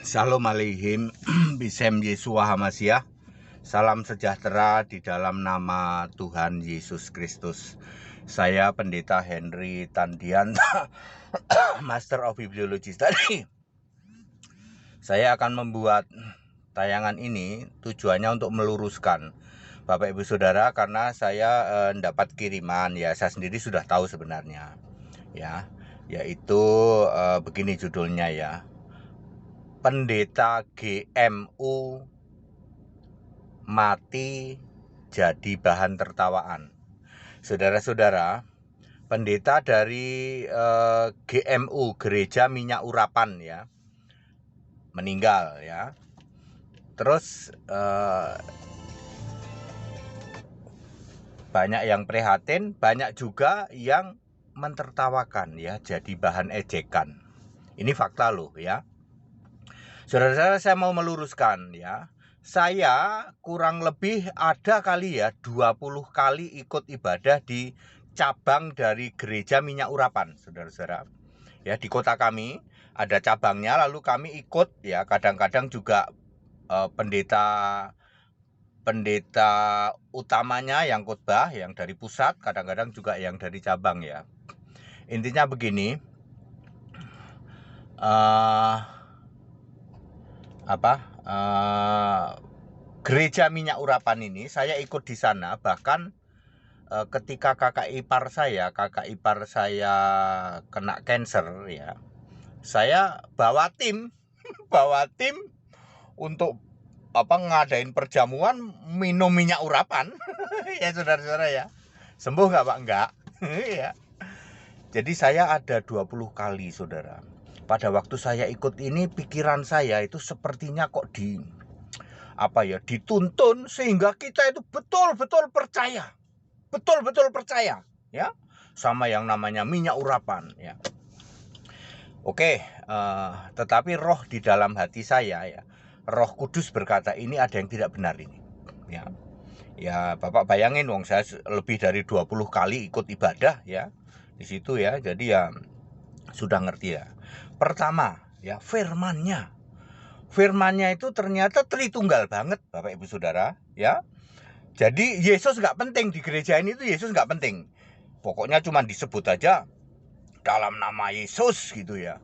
Shalom aleihim, Bisem Yesua Hamasyah. Salam sejahtera di dalam nama Tuhan Yesus Kristus. Saya Pendeta Henry Tandianta, Master of Bibliology Study. Saya akan membuat tayangan ini tujuannya untuk meluruskan Bapak Ibu Saudara, karena saya mendapat kiriman, ya saya sendiri sudah tahu sebenarnya, ya, yaitu begini judulnya ya. Pendeta GMU mati jadi bahan tertawaan. Saudara-saudara, pendeta dari GMU, Gereja Minyak Urapan ya, meninggal ya. Terus banyak yang prihatin, banyak juga yang mentertawakan ya, jadi bahan ejekan. Ini fakta loh ya. Saudara-saudara, saya mau meluruskan ya. Saya kurang lebih ada kali ya 20 kali ikut ibadah di cabang dari Gereja Minyak Urapan, saudara-saudara. Ya, di kota kami ada cabangnya, lalu kami ikut ya, kadang-kadang juga pendeta utamanya yang khotbah yang dari pusat, kadang-kadang juga yang dari cabang ya. Intinya begini, Gereja Minyak Urapan ini saya ikut di sana, bahkan ketika kakak ipar saya kena cancer ya, saya bawa tim untuk ngadain perjamuan minum minyak urapan. Ya saudara-saudara ya, sembuh nggak Pak? Enggak. Ya. Jadi saya ada 20 kali saudara. Pada waktu saya ikut ini, pikiran saya itu sepertinya kok dituntun sehingga kita itu betul-betul percaya ya sama yang namanya minyak urapan ya. Oke, tetapi roh di dalam hati saya ya, Roh Kudus berkata ini ada yang tidak benar ini ya. Ya Bapak bayangin, wong saya lebih dari 20 kali ikut ibadah ya di situ ya. Jadi ya sudah ngerti ya. Pertama ya, firmannya itu ternyata Tritunggal banget Bapak Ibu Saudara ya. Jadi Yesus nggak penting di gereja ini, tuh Yesus nggak penting. Pokoknya cuma disebut aja dalam nama Yesus gitu ya.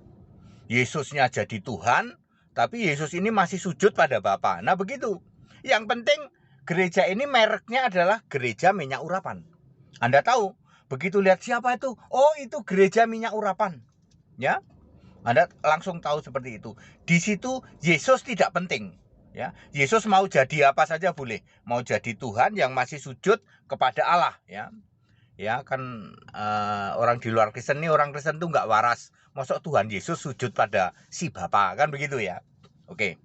Yesusnya jadi Tuhan, tapi Yesus ini masih sujud pada Bapa. Nah begitu. Yang penting gereja ini mereknya adalah Gereja Minyak Urapan. Anda tahu, begitu lihat siapa itu, oh itu Gereja Minyak Urapan. Ya, Anda langsung tahu seperti itu. Di situ Yesus tidak penting. Ya, Yesus mau jadi apa saja boleh, mau jadi Tuhan yang masih sujud kepada Allah. Ya kan orang di luar Kristen nih, orang Kristen tuh nggak waras. Masuk Tuhan Yesus sujud pada si Bapa, kan begitu ya. Oke.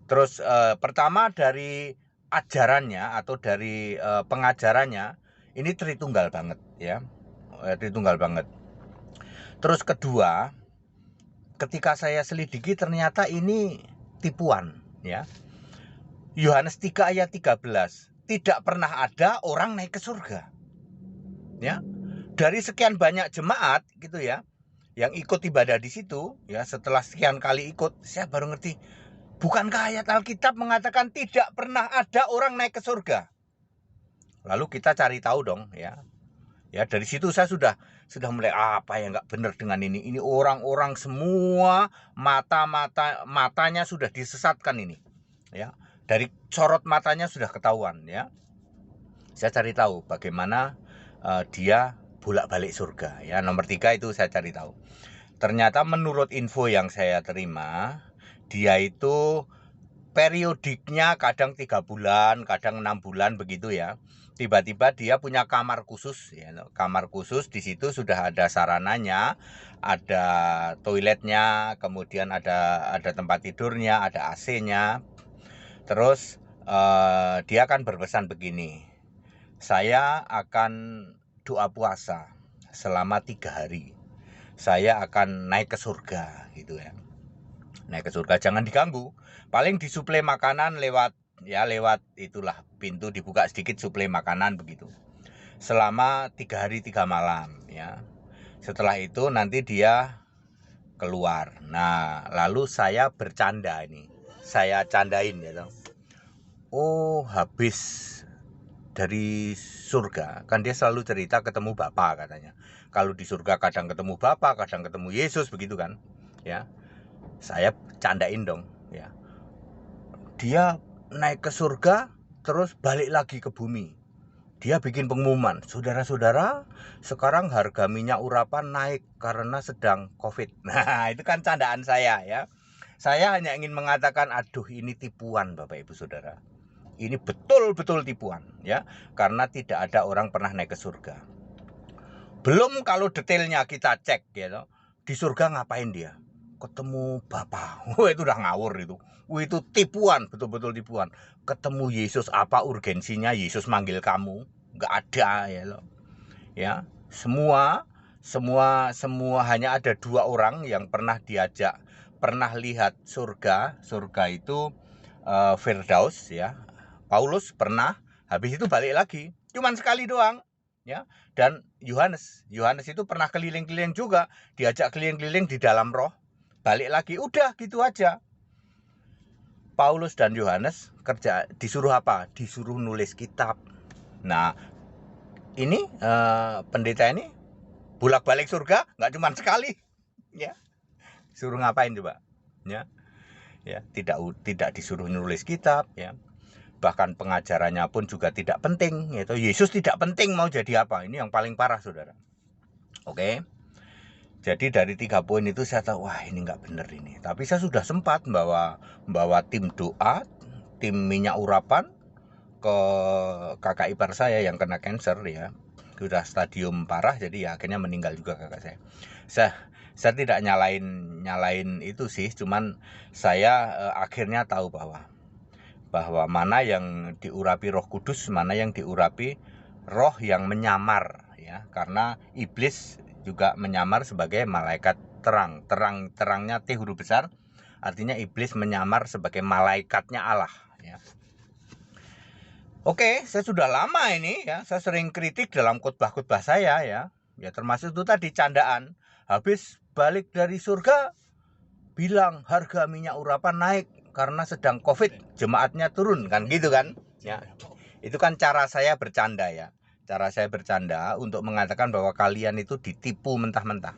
Terus pertama dari ajarannya atau dari pengajarannya ini Tritunggal banget ya, Tritunggal banget. Terus kedua, ketika saya selidiki ternyata ini tipuan ya. Yohanes 3 ayat 13, tidak pernah ada orang naik ke surga. Ya. Dari sekian banyak jemaat gitu ya yang ikut ibadah di situ ya, setelah sekian kali ikut saya baru ngerti, bukankah ayat Alkitab mengatakan tidak pernah ada orang naik ke surga? Lalu kita cari tahu dong ya. Ya dari situ saya sudah mulai apa yang nggak benar dengan ini. Ini orang-orang semua matanya sudah disesatkan ini. Ya, dari sorot matanya sudah ketahuan ya. Saya cari tahu bagaimana dia bolak-balik surga ya. Nomor 3 itu saya cari tahu. Ternyata menurut info yang saya terima, dia itu periodiknya kadang 3 bulan, kadang 6 bulan begitu ya. Tiba-tiba dia punya kamar khusus ya. Kamar khusus, di situ sudah ada sarananya, ada toiletnya, kemudian ada tempat tidurnya, ada AC-nya. Terus dia akan berpesan begini, saya akan doa puasa selama 3 hari. Saya akan naik ke surga gitu ya. Naik ke surga, jangan diganggu. Paling disuplai makanan lewat itulah pintu dibuka sedikit, suplai makanan begitu. Selama 3 hari 3 malam ya. Setelah itu nanti dia keluar. Nah, lalu saya bercanda ini. Saya candain ya. Oh, habis dari surga. Kan dia selalu cerita ketemu Bapa katanya. Kalau di surga kadang ketemu Bapa, kadang ketemu Yesus, begitu kan? Ya. Saya candain dong, ya. Dia naik ke surga terus balik lagi ke bumi. Dia bikin pengumuman, saudara-saudara, sekarang harga minyak urapan naik karena sedang COVID. Nah, itu kan candaan saya ya. Saya hanya ingin mengatakan, aduh ini tipuan Bapak Ibu Saudara. Ini betul-betul tipuan ya, karena tidak ada orang pernah naik ke surga. Belum kalau detailnya kita cek gitu. Di surga ngapain dia? Ketemu Bapa. Wah, itu udah ngawur itu. Wah, itu tipuan, betul-betul tipuan. Ketemu Yesus, apa urgensinya Yesus manggil kamu? Nggak ada ya loh. Ya, semua hanya ada 2 orang yang pernah diajak, pernah lihat surga. Surga itu Firdaus ya. Paulus pernah, habis itu balik lagi. Cuman sekali doang. Ya, dan Yohanes itu pernah keliling-keliling juga, diajak keliling-keliling di dalam roh, balik lagi, udah gitu aja. Paulus dan Yohanes kerja disuruh apa? Disuruh nulis kitab. Nah, ini pendeta ini bolak-balik surga nggak cuma sekali, ya. Suruh ngapain coba? Ya, tidak disuruh nulis kitab, ya. Bahkan pengajarannya pun juga tidak penting, yaitu Yesus tidak penting mau jadi apa. Ini yang paling parah, saudara. Oke. Jadi dari 3 poin itu saya tahu, wah ini nggak bener ini. Tapi saya sudah sempat bawa tim doa, tim minyak urapan ke kakak ipar saya yang kena cancer ya. Sudah stadium parah, jadi ya akhirnya meninggal juga kakak saya. Saya tidak nyalain itu sih, cuman saya akhirnya tahu bahwa mana yang diurapi Roh Kudus, mana yang diurapi roh yang menyamar ya, karena iblis juga menyamar sebagai malaikat terang. Terangnya T huruf besar, artinya iblis menyamar sebagai malaikatnya Allah ya. Oke, saya sudah lama ini ya, saya sering kritik dalam khotbah-khotbah saya ya. Ya termasuk itu tadi candaan. Habis balik dari surga bilang harga minyak urapan naik karena sedang COVID, jemaatnya turun kan gitu kan ya. Itu kan cara saya bercanda ya, cara saya bercanda untuk mengatakan bahwa kalian itu ditipu mentah-mentah.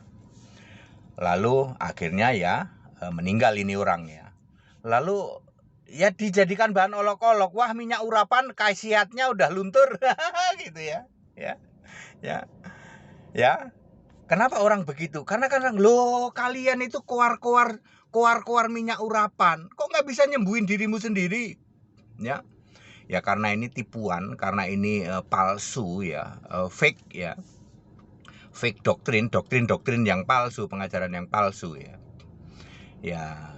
Lalu akhirnya ya meninggal ini orang ya. Lalu ya dijadikan bahan olok-olok, wah minyak urapan khasiatnya udah luntur gitu ya. Ya kenapa orang begitu? Karena loh kalian itu keluar minyak urapan, kok nggak bisa nyembuhin dirimu sendiri? Ya karena ini tipuan, karena ini palsu ya, fake ya, fake doktrin yang palsu, pengajaran yang palsu ya. Ya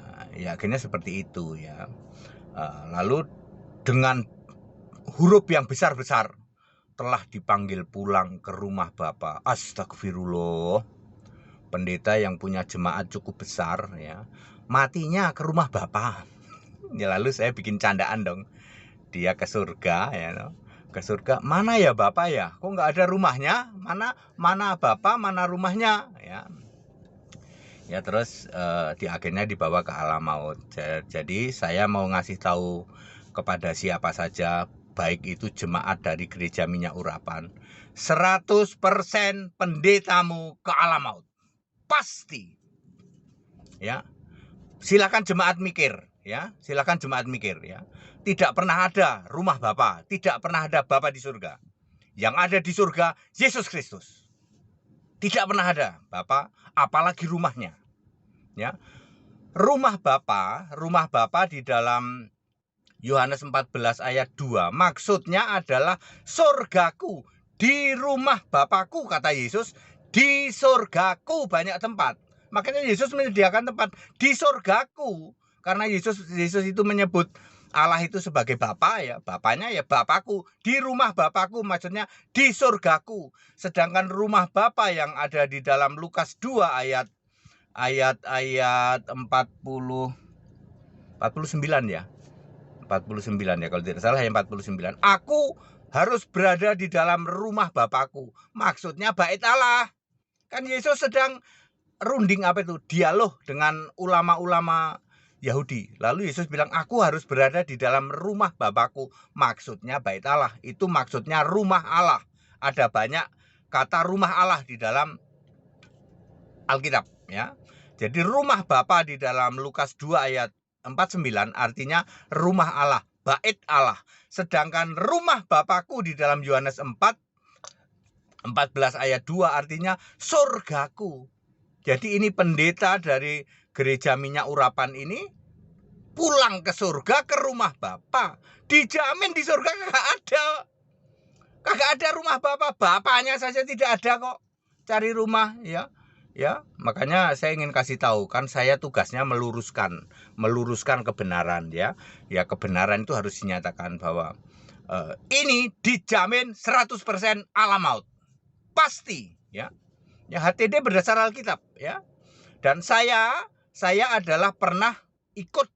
akhirnya seperti itu ya. Lalu dengan huruf yang besar-besar, telah dipanggil pulang ke rumah Bapa. Astagfirullah. Pendeta yang punya jemaat cukup besar ya, matinya ke rumah Bapa. Ya lalu saya bikin candaan dong. Dia ke surga ya, ke surga. Mana ya Bapak ya? Kok nggak ada rumahnya? Mana Bapak, mana rumahnya? Ya terus di akhirnya dibawa ke alam maut. Jadi saya mau ngasih tahu kepada siapa saja, baik itu jemaat dari gereja minyak urapan, 100% pendetamu ke alam maut. Pasti. Ya. Silakan jemaat mikir ya. Silakan jemaat mikir ya. Tidak pernah ada rumah Bapa, tidak pernah ada Bapa di surga. Yang ada di surga Yesus Kristus. Tidak pernah ada Bapa, apalagi rumahnya. Ya. Rumah Bapa di dalam Yohanes 14 ayat 2 maksudnya adalah surgaku. Di rumah Bapakku kata Yesus, di surgaku banyak tempat. Makanya Yesus menyediakan tempat di surgaku. Karena Yesus itu menyebut Allah itu sebagai Bapa ya, Bapaknya ya Bapakku. Di rumah Bapakku maksudnya di surgaku. Sedangkan rumah Bapa yang ada di dalam Lukas 2 ayat 49 ya. 49 ya kalau tidak salah ya, 49. Aku harus berada di dalam rumah Bapakku. Maksudnya bait Allah. Kan Yesus sedang runding apa itu, dialog dengan ulama-ulama Yahudi. Lalu Yesus bilang, aku harus berada di dalam rumah Bapakku. Maksudnya bait Allah, itu maksudnya rumah Allah. Ada banyak kata rumah Allah di dalam Alkitab, ya. Jadi rumah Bapa di dalam Lukas 2 ayat 49 artinya rumah Allah, bait Allah. Sedangkan rumah Bapakku di dalam Yohanes 14 ayat 2 artinya surgaku. Jadi ini pendeta dari gereja minyak urapan ini pulang ke surga, ke rumah Bapa. Dijamin di surga kagak ada rumah Bapa. Bapaknya saja tidak ada kok. Cari rumah, ya. Ya, makanya saya ingin kasih tahu, kan saya tugasnya meluruskan kebenaran, ya. Ya, kebenaran itu harus dinyatakan bahwa ini dijamin 100% ala maut. Pasti, ya. Ya, HTD berdasar Alkitab, ya. Dan saya adalah pernah ikut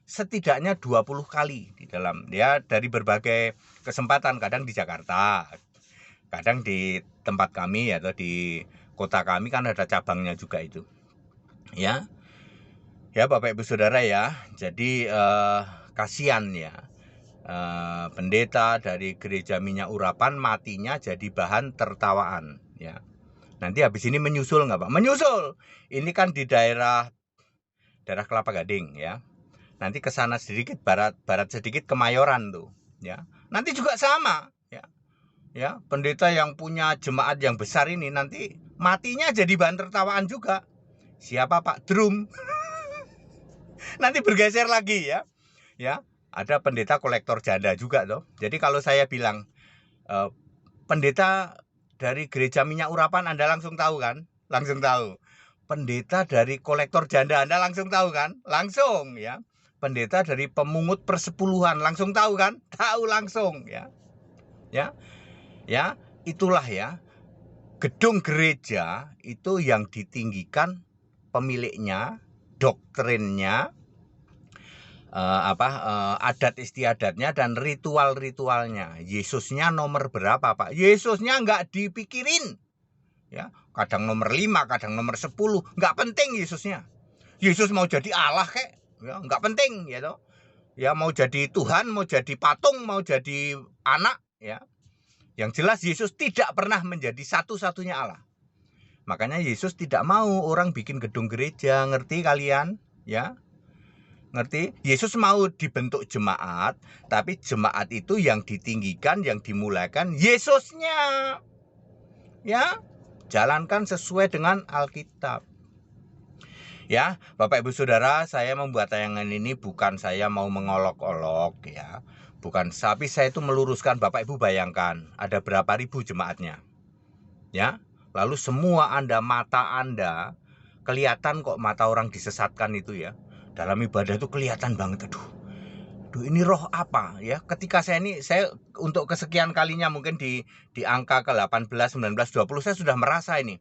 setidaknya 20 kali di dalam, ya, dari berbagai kesempatan, kadang di Jakarta, kadang di tempat kami atau di kota kami kan ada cabangnya juga itu, ya. Ya, Bapak Ibu Saudara, ya. Jadi kasihan, ya. Pendeta dari gereja minyak urapan matinya jadi bahan tertawaan, ya. Nanti habis ini menyusul nggak Pak? Menyusul. Ini kan di daerah Kelapa Gading, ya. Nanti ke sana sedikit barat sedikit Kemayoran tuh, ya. Nanti juga sama, ya. Ya, pendeta yang punya jemaat yang besar ini nanti matinya jadi bahan tertawaan juga. Siapa Pak? Drum. Nanti bergeser lagi, ya. Ya, ada pendeta kolektor janda juga toh. Jadi kalau saya bilang pendeta dari gereja minyak urapan, Anda langsung tahu kan? Langsung tahu. Pendeta dari kolektor janda, Anda langsung tahu kan? Langsung, ya. Pendeta dari pemungut persepuluhan, langsung tahu kan? Tahu langsung, ya. Ya. Ya, itulah, ya. Gedung gereja itu yang ditinggikan pemiliknya, doktrinnya, adat istiadatnya dan ritual-ritualnya. Yesusnya nomor berapa Pak? Yesusnya nggak dipikirin, ya. Kadang nomor 5, kadang nomor 10, nggak penting Yesusnya. Yesus mau jadi Allah kek, ya, nggak penting, ya toh. Ya, mau jadi Tuhan, mau jadi patung, mau jadi anak, ya. Yang jelas Yesus tidak pernah menjadi satu-satunya Allah. Makanya Yesus tidak mau orang bikin gedung gereja, ngerti kalian? Ya. Ngerti? Yesus mau dibentuk jemaat, tapi jemaat itu yang ditinggikan, yang dimulakan Yesusnya. Ya. Jalankan sesuai dengan Alkitab. Ya, Bapak Ibu Saudara, saya membuat tayangan ini bukan saya mau mengolok-olok, ya. Bukan, tapi saya itu meluruskan. Bapak Ibu bayangkan, ada berapa ribu jemaatnya, ya. Lalu semua mata Anda kelihatan kok, mata orang disesatkan itu, ya. Dalam ibadah itu kelihatan banget, aduh ini roh apa, ya. Ketika saya untuk kesekian kalinya mungkin di angka ke 18, 19, 20 saya sudah merasa ini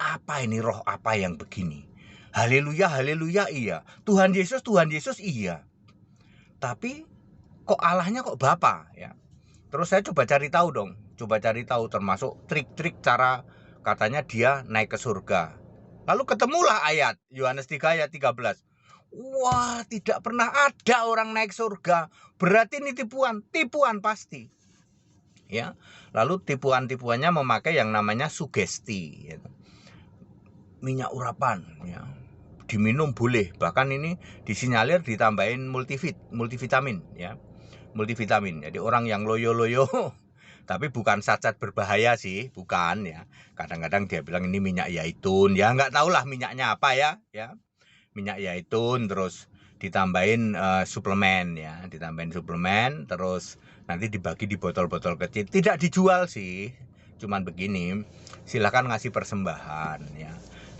apa, ini roh apa yang begini. Haleluya, haleluya, iya. Tuhan Yesus iya. Tapi kok Allahnya kok Bapa, ya. Terus saya coba cari tahu termasuk trik-trik cara katanya dia naik ke surga. Lalu ketemulah ayat Yohanes 3 ayat 13. Wah, tidak pernah ada orang naik surga. Berarti ini tipuan pasti. Ya. Lalu tipuannya memakai yang namanya sugesti, ya. Minyak urapan, ya. Diminum boleh, bahkan ini disinyalir ditambahin multivitamin, ya. Multivitamin. Jadi orang yang loyo-loyo tapi bukan cacat berbahaya sih, bukan, ya. Kadang-kadang dia bilang ini minyak zaitun, ya nggak tahulah minyaknya apa, ya. Minyak zaitun terus ditambahin suplemen, ya. Ditambahin suplemen terus nanti dibagi di botol-botol kecil. Tidak dijual sih. Cuman begini, silakan ngasih persembahan, ya.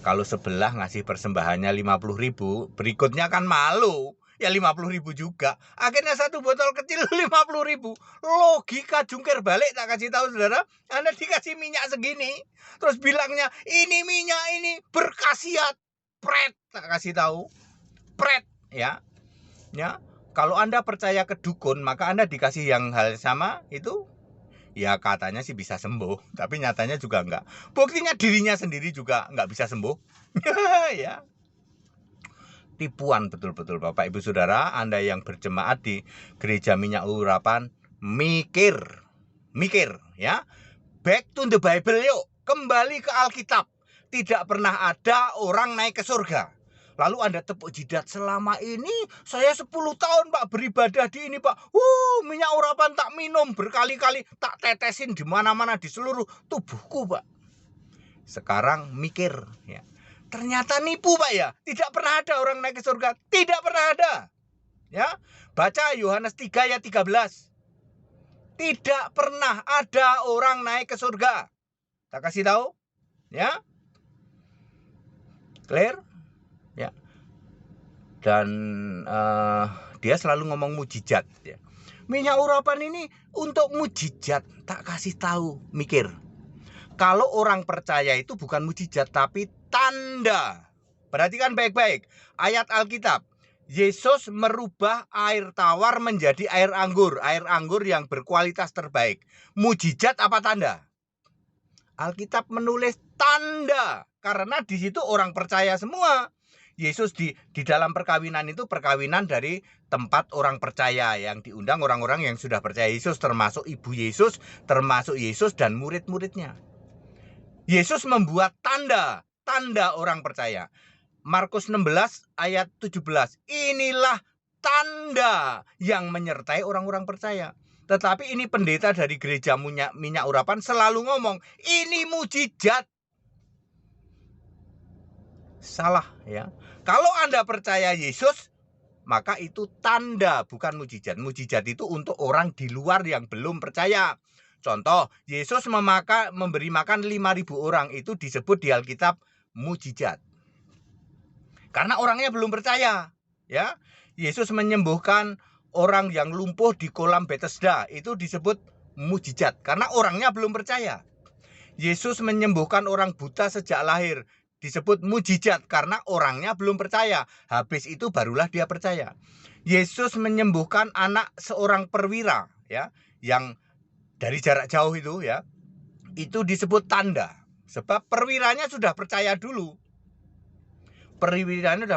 Kalau sebelah ngasih persembahannya 50.000, berikutnya kan malu. Ya 50.000 juga. Akhirnya satu botol kecil 50.000. Logika jungkir balik tak kasih tahu saudara. Anda dikasih minyak segini, terus bilangnya ini minyak ini berkhasiat. Pret, tak kasih tahu. Pret, ya. Ya. Kalau Anda percaya ke dukun, maka Anda dikasih yang hal sama itu. Ya katanya sih bisa sembuh, tapi nyatanya juga enggak. Buktinya dirinya sendiri juga enggak bisa sembuh. Ya. Tipuan betul-betul Bapak Ibu Saudara. Anda yang berjemaat di Gereja Minyak Urapan, mikir ya. Back to the Bible yuk. Kembali ke Alkitab. Tidak pernah ada orang naik ke surga. Lalu Anda tepuk jidat, selama ini saya 10 tahun Pak beribadah di ini Pak. Minyak urapan tak minum berkali-kali, tak tetesin di mana-mana di seluruh tubuhku Pak. Sekarang mikir ya. Ternyata nipu Pak ya. Tidak pernah ada orang naik ke surga. Tidak pernah ada. Ya. Baca Yohanes 3 ayat 13. Tidak pernah ada orang naik ke surga. Tak kasih tahu. Ya. Clear? Ya. Dan dia selalu ngomong mujizat ya. Minyak urapan ini untuk mujizat, tak kasih tahu, mikir. Kalau orang percaya itu bukan mujizat tapi tanda. Perhatikan baik-baik ayat Alkitab. Yesus merubah air tawar menjadi air anggur yang berkualitas terbaik. Mujizat apa tanda? Alkitab menulis tanda karena di situ orang percaya semua. Yesus di dalam perkawinan itu perkawinan dari tempat orang percaya yang diundang orang-orang yang sudah percaya Yesus, termasuk ibu Yesus, termasuk Yesus dan murid-muridnya. Yesus membuat tanda orang percaya. Markus 16 ayat 17. Inilah tanda yang menyertai orang-orang percaya. Tetapi ini pendeta dari gereja minyak urapan selalu ngomong, ini mujizat. Salah ya. Kalau Anda percaya Yesus, maka itu tanda bukan mujizat. Mujizat itu untuk orang di luar yang belum percaya. Contoh, Yesus memberi makan 5.000 orang, itu disebut di Alkitab mujizat. Karena orangnya belum percaya, ya. Yesus menyembuhkan orang yang lumpuh di kolam Bethesda, itu disebut mujizat karena orangnya belum percaya. Yesus menyembuhkan orang buta sejak lahir, disebut mujizat karena orangnya belum percaya. Habis itu barulah dia percaya. Yesus menyembuhkan anak seorang perwira ya, yang dari jarak jauh itu ya. Itu disebut tanda. Sebab perwiranya sudah percaya dulu. Perwiranya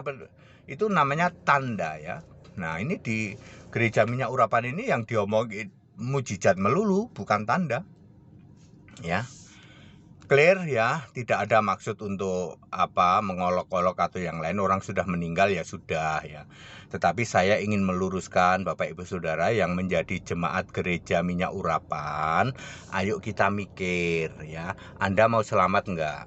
itu namanya tanda ya. Nah, ini di gereja minyak urapan ini yang diomongin mujizat melulu, bukan tanda. Ya. Clear ya, tidak ada maksud untuk mengolok-olok atau yang lain. Orang sudah meninggal ya sudah ya. Tetapi saya ingin meluruskan Bapak Ibu Saudara yang menjadi jemaat gereja minyak urapan, ayo kita mikir ya. Anda mau selamat enggak?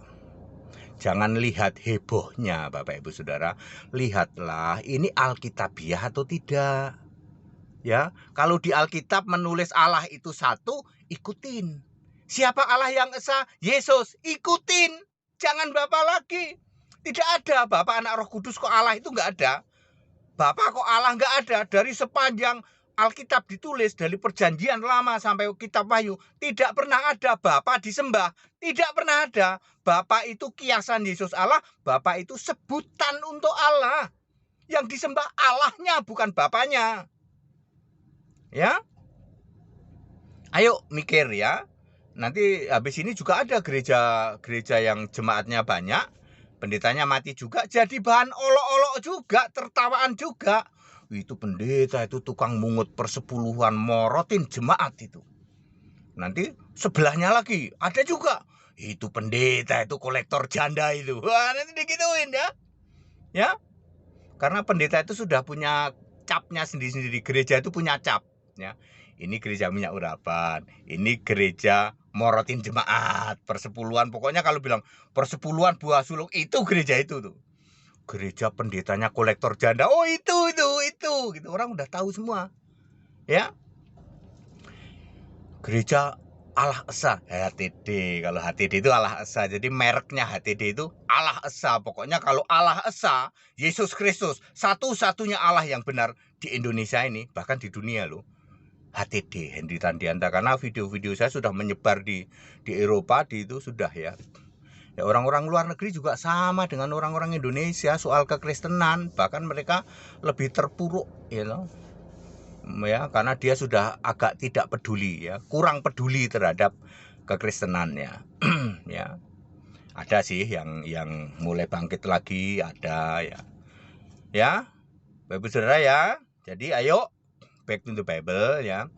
Jangan lihat hebohnya Bapak Ibu Saudara. Lihatlah ini Alkitabiah atau tidak. Ya, kalau di Alkitab menulis Allah itu satu, ikutin. Siapa Allah yang esa? Yesus. Ikutin. Jangan Bapa lagi. Tidak ada Bapa, Anak, Roh Kudus kok Allah itu enggak ada. Bapa kok Allah enggak ada. Dari sepanjang Alkitab ditulis, dari perjanjian lama sampai kitab Wahyu, tidak pernah ada Bapa disembah. Tidak pernah ada. Bapa itu kiasan Yesus Allah. Bapa itu sebutan untuk Allah. Yang disembah Allahnya, bukan Bapanya. Ya. Ayo mikir ya. Nanti habis ini juga ada gereja yang jemaatnya banyak, pendetanya mati juga, jadi bahan olok-olok juga, tertawaan juga. Itu pendeta itu tukang mungut persepuluhan, morotin jemaat itu. Nanti sebelahnya lagi ada juga, itu pendeta itu kolektor janda itu. Wah, nanti digituin ya. Ya. Karena pendeta itu sudah punya capnya sendiri-sendiri. Gereja itu punya cap ya. Ini gereja minyak urapan, ini gereja morotin jemaat, persepuluhan. Pokoknya kalau bilang persepuluhan buah sulung, itu gereja itu tuh. Gereja pendetanya kolektor janda. Oh, itu gitu. Orang udah tahu semua. Ya. Gereja Allah Esa, HTD. Kalau HTD itu Allah Esa. Jadi mereknya HTD itu Allah Esa. Pokoknya kalau Allah Esa, Yesus Kristus, satu-satunya Allah yang benar di Indonesia ini, bahkan di dunia loh. HTD, Hendy Tandianta, karena video-video saya sudah menyebar di Eropa, di itu sudah ya. Ya, orang-orang luar negeri juga sama dengan orang-orang Indonesia soal kekristenan, bahkan mereka lebih terpuruk, ya loh. ya, karena dia sudah agak tidak peduli ya, kurang peduli terhadap kekristenannya. Ya, ada sih yang mulai bangkit lagi, ada ya. Ya, Bapak Saudara ya. Jadi ayo back to the Bible ya,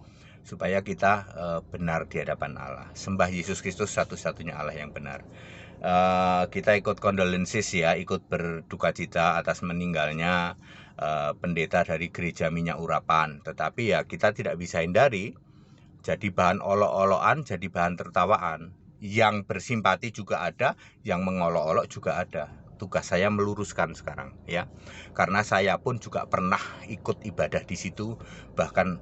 supaya kita benar di hadapan Allah. Sembah Yesus Kristus satu-satunya Allah yang benar. Kita ikut condolences ya, ikut berduka cita atas meninggalnya pendeta dari gereja Minyak Urapan. Tetapi ya kita tidak bisa hindari jadi bahan olok-olokan, jadi bahan tertawaan. Yang bersimpati juga ada, yang mengolok-olok juga ada. Tugas saya meluruskan sekarang ya, karena saya pun juga pernah ikut ibadah di situ, bahkan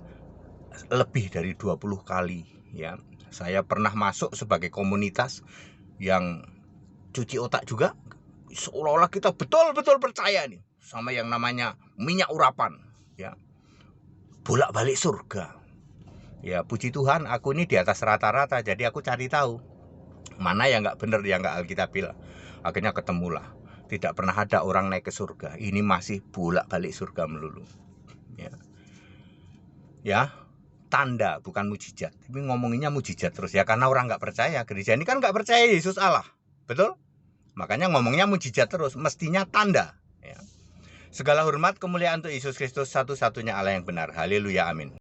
lebih dari 20 kali ya. Saya pernah masuk sebagai komunitas yang cuci otak juga, seolah-olah kita betul-betul percaya nih sama yang namanya minyak urapan ya, bolak-balik surga ya. Puji Tuhan aku ini di atas rata-rata, jadi aku cari tahu mana yang nggak bener, yang nggak alkitabil. Akhirnya ketemulah, tidak pernah ada orang naik ke surga, ini masih bolak-balik surga melulu ya. Ya, tanda bukan mujizat, tapi ngomonginnya mujizat terus ya, karena orang nggak percaya. Gereja ini kan nggak percaya Yesus Allah, betul? Makanya ngomongnya mujizat terus, mestinya tanda ya. Segala hormat kemuliaan untuk Yesus Kristus, satu-satunya Allah yang benar. Haleluya, amin.